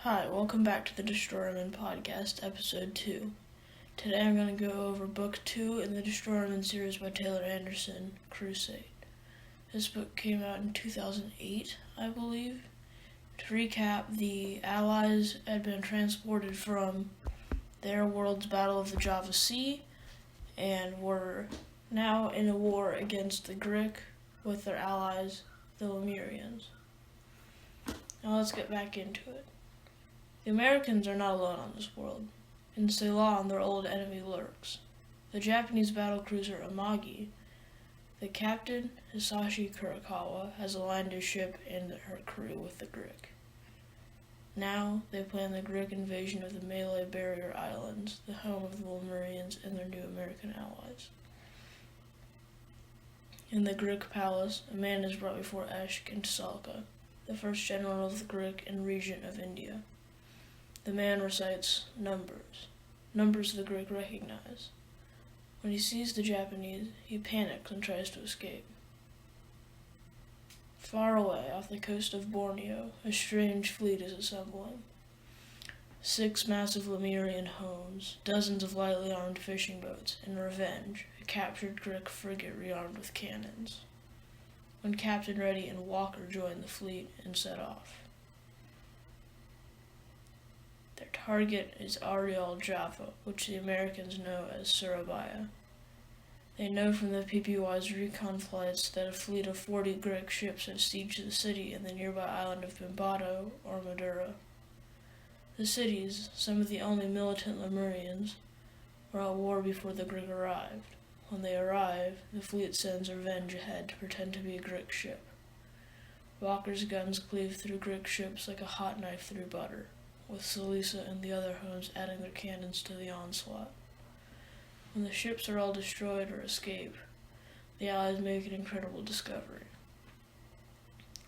Hi, welcome back to the Destroyerman Podcast, Episode 2. Today I'm going to go over Book 2 in the Destroyerman series by Taylor Anderson, Crusade. This book came out in 2008, I believe. To recap, the Allies had been transported from their world's Battle of the Java Sea and were now in a war against the Grick with their allies, the Lemurians. Now let's get back into it. The Americans are not alone on this world. In Ceylon, their old enemy lurks. The Japanese battlecruiser Amagi, the captain, Hisashi Kurakawa, has aligned his ship and her crew with the Grick. Now, they plan the Grick invasion of the Malay Barrier Islands, the home of the Lemurians and their new American allies. In the Grick palace, a man is brought before Ashkansalka, the first general of the Grick and regent of India. The man recites numbers the Grick recognize. When he sees the Japanese, he panics and tries to escape. Far away, off the coast of Borneo, a strange fleet is assembling. 6 massive Lemurian homes, dozens of lightly armed fishing boats, and Revenge, a captured Grick frigate rearmed with cannons. When Captain Reddy and Walker join the fleet and set off. Their target is Ariel Java, which the Americans know as Surabaya. They know from the PPY's recon flights that a fleet of 40 Grick ships had sieged the city in the nearby island of Bimbato or Madura. The cities, some of the only militant Lemurians, were at war before the Grick arrived. When they arrive, the fleet sends Revenge ahead to pretend to be a Grick ship. Walker's guns cleave through Grick ships like a hot knife through butter, with Salisa and the other homes adding their cannons to the onslaught. When the ships are all destroyed or escape, the Allies make an incredible discovery.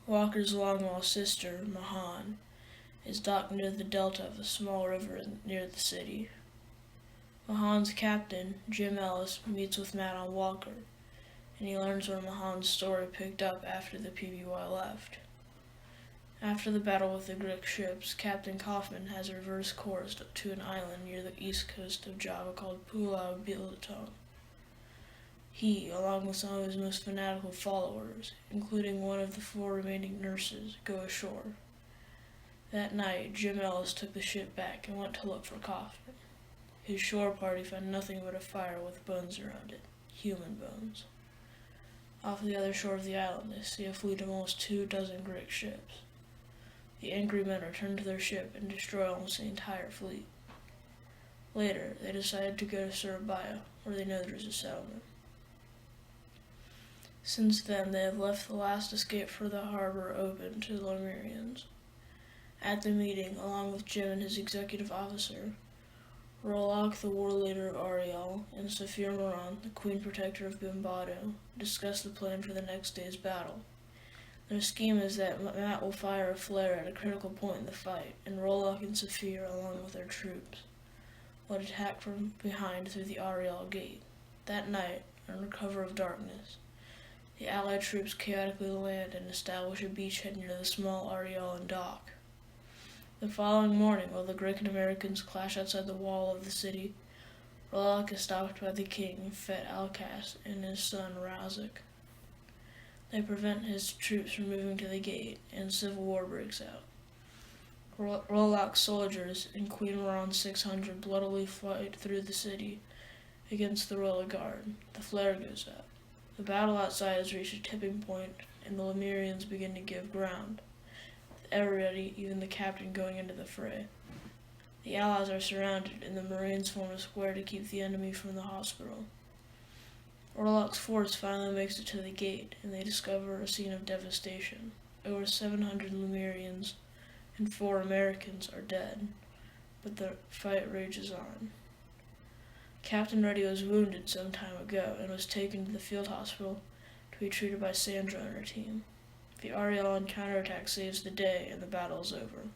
Walker's long-lost sister, Mahan, is docked near the delta of a small river near the city. Mahan's captain, Jim Ellis, meets with Matt on Walker, and he learns where Mahan's story picked up after the PBY left. After the battle with the Grick ships, Captain Kaufman has reversed course to an island near the east coast of Java called Pulau Belitung. He, along with some of his most fanatical followers, including one of the 4 remaining nurses, go ashore. That night, Jim Ellis took the ship back and went to look for Kaufman. His shore party found nothing but a fire with bones around it, human bones. Off the other shore of the island, they see a fleet of almost 24 Grick ships. The angry men return to their ship and destroy almost the entire fleet. Later, they decide to go to Surabaya, where they know there is a settlement. Since then, they have left the last escape for the harbor open to the Lemurians. At the meeting, along with Jim and his executive officer, Rolak, the war leader of Ariel, and Saphir Moran, the queen protector of Bimbato, discuss the plan for the next day's battle. Their scheme is that Matt will fire a flare at a critical point in the fight, and Rolak and Saphir, along with their troops, will attack from behind through the Ariel gate. That night, under cover of darkness, the Allied troops chaotically land and establish a beachhead near the small Ariel and dock. The following morning, while the Grick and Americans clash outside the wall of the city, Rolak is stopped by the king, Fet Alkas, and his son, Razik. They prevent his troops from moving to the gate, and civil war breaks out. Rolak's soldiers and Queen Moran's 600 bloodily fight through the city against the Royal Guard. The flare goes out. The battle outside has reached a tipping point, and the Lemurians begin to give ground, with everybody, even the captain, going into the fray. The Allies are surrounded, and the Marines form a square to keep the enemy from the hospital. Orlok's force finally makes it to the gate, and they discover a scene of devastation. Over 700 Lemurians and 4 Americans are dead, but the fight rages on. Captain Reddy was wounded some time ago and was taken to the field hospital to be treated by Sandra and her team. The Ariel counterattack saves the day, and the battle is over.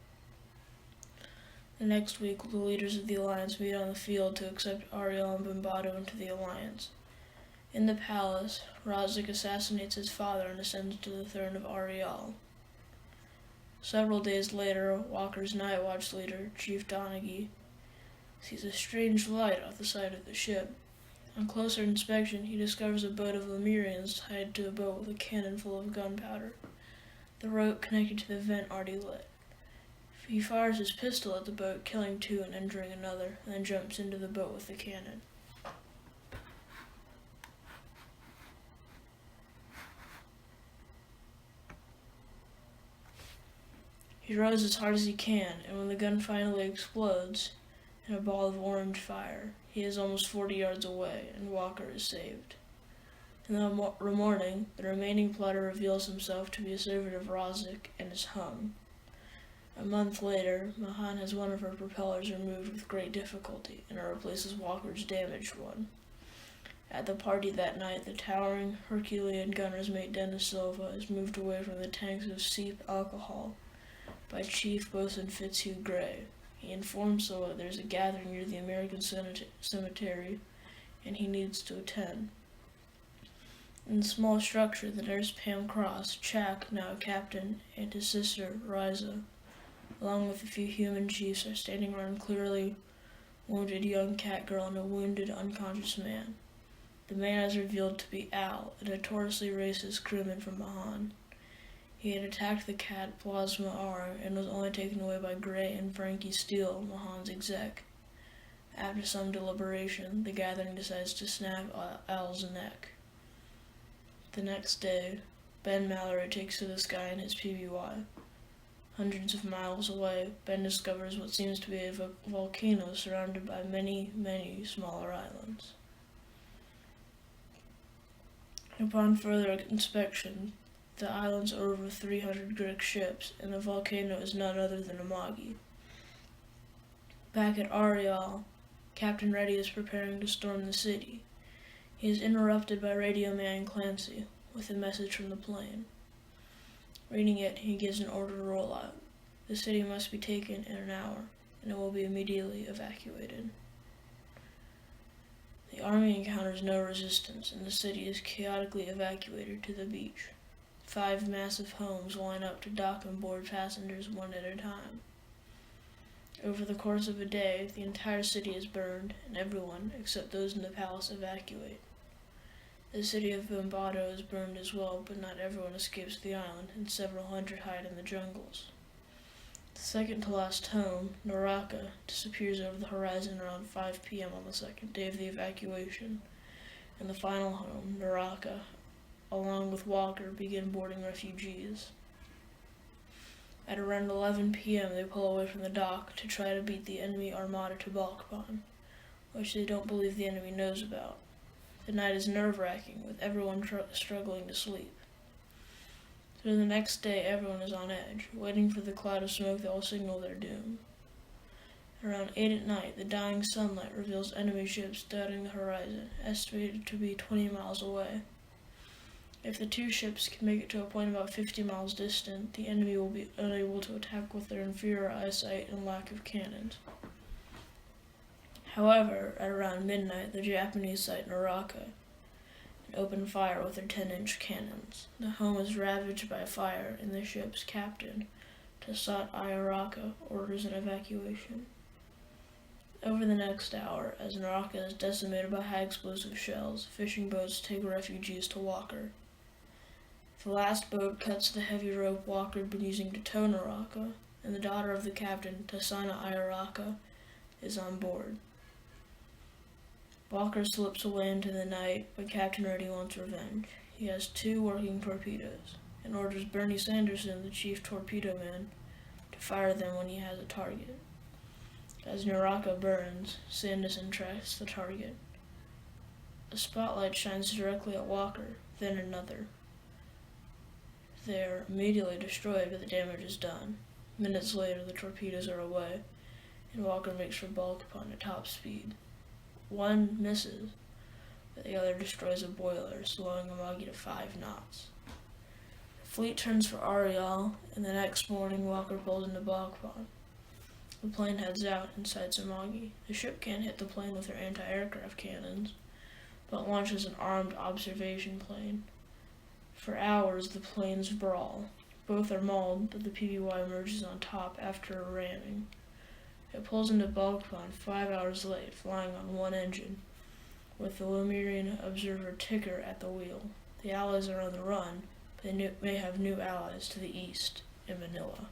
The next week, the leaders of the Alliance meet on the field to accept Ariel and Bimbato into the Alliance. In the palace, Razik assassinates his father and ascends to the throne of Ariel. Several days later, Walker's night watch leader, Chief Donaghy, sees a strange light off the side of the ship. On closer inspection, he discovers a boat of Lemurians tied to a boat with a cannon full of gunpowder. The rope connected to the vent already lit. He fires his pistol at the boat, killing two and injuring another, and then jumps into the boat with the cannon. He rows as hard as he can, and when the gun finally explodes in a ball of orange fire, he is almost 40 yards away, and Walker is saved. In the morning, the remaining plotter reveals himself to be a servant of Rosic and is hung. A month later, Mahan has one of her propellers removed with great difficulty, and it replaces Walker's damaged one. At the party that night, the towering Herculean gunner's mate Dennis Silva is moved away from the tanks of Seep alcohol by Chief Bosun Fitzhugh Gray. He informs Silva there's a gathering near the American cemetery, and he needs to attend. In the small structure, the nurse Pam Cross, Chak, now a captain, and his sister, Riza, along with a few human chiefs, are standing around a clearly wounded young cat girl and a wounded, unconscious man. The man is revealed to be Al, a notoriously racist crewman from Mahan. He had attacked the cat Plasma R and was only taken away by Gray and Frankie Steele, Mahan's exec. After some deliberation, the gathering decides to snap Al's neck. The next day, Ben Mallory takes to the sky in his PBY. Hundreds of miles away, Ben discovers what seems to be a volcano surrounded by many, many smaller islands. Upon further inspection, the islands are over 300 Greek ships, and the volcano is none other than Amagi. Back at Arial, Captain Reddy is preparing to storm the city. He is interrupted by Radio Man Clancy with a message from the plane. Reading it, he gives an order to roll out. The city must be taken in an hour, and it will be immediately evacuated. The army encounters no resistance, and the city is chaotically evacuated to the beach. 5 massive homes line up to dock and board passengers one at a time. Over the course of a day, the entire city is burned, and everyone, except those in the palace, evacuate. The city of Bombado is burned as well, but not everyone escapes the island, and several hundred hide in the jungles. The second to last home, Naraka, disappears over the horizon around 5 p.m. on the second day of the evacuation, and the final home, Naraka, along with Walker, begin boarding refugees. At around 11 p.m. they pull away from the dock to try to beat the enemy armada to Balkban, which they don't believe the enemy knows about. The night is nerve-wracking, with everyone struggling to sleep. Through the next day, everyone is on edge, waiting for the cloud of smoke that will signal their doom. Around 8 at night, the dying sunlight reveals enemy ships dotting the horizon, estimated to be 20 miles away. If the two ships can make it to a point about 50 miles distant, the enemy will be unable to attack with their inferior eyesight and lack of cannons. However, at around midnight, the Japanese sight Naraka and open fire with their 10-inch cannons. The home is ravaged by fire, and the ship's captain, Tasat Ayaraka, orders an evacuation. Over the next hour, as Naraka is decimated by high-explosive shells, fishing boats take refugees to Walker. The last boat cuts the heavy rope Walker had been using to tow Naraka, and the daughter of the captain, Tasana Ayaraka, is on board. Walker slips away into the night, but Captain Reddy wants revenge. He has 2 working torpedoes, and orders Bernie Sanderson, the chief torpedo man, to fire them when he has a target. As Naraka burns, Sanderson tracks the target. A spotlight shines directly at Walker, then another. They are immediately destroyed, but the damage is done. Minutes later, the torpedoes are away, and Walker makes for Balkban at top speed. One misses, but the other destroys a boiler, slowing Amagi to 5 knots. The fleet turns for Arial, and the next morning Walker pulls into Balkban. The plane heads out and sights Amagi. The ship can't hit the plane with her anti-aircraft cannons, but launches an armed observation plane. For hours, the planes brawl. Both are mauled, but the PBY emerges on top after a ramming. It pulls into Balkpon 5 hours late, flying on one engine, with the Lemurian observer Ticker at the wheel. The Allies are on the run, but they may have new allies to the east, in Manila.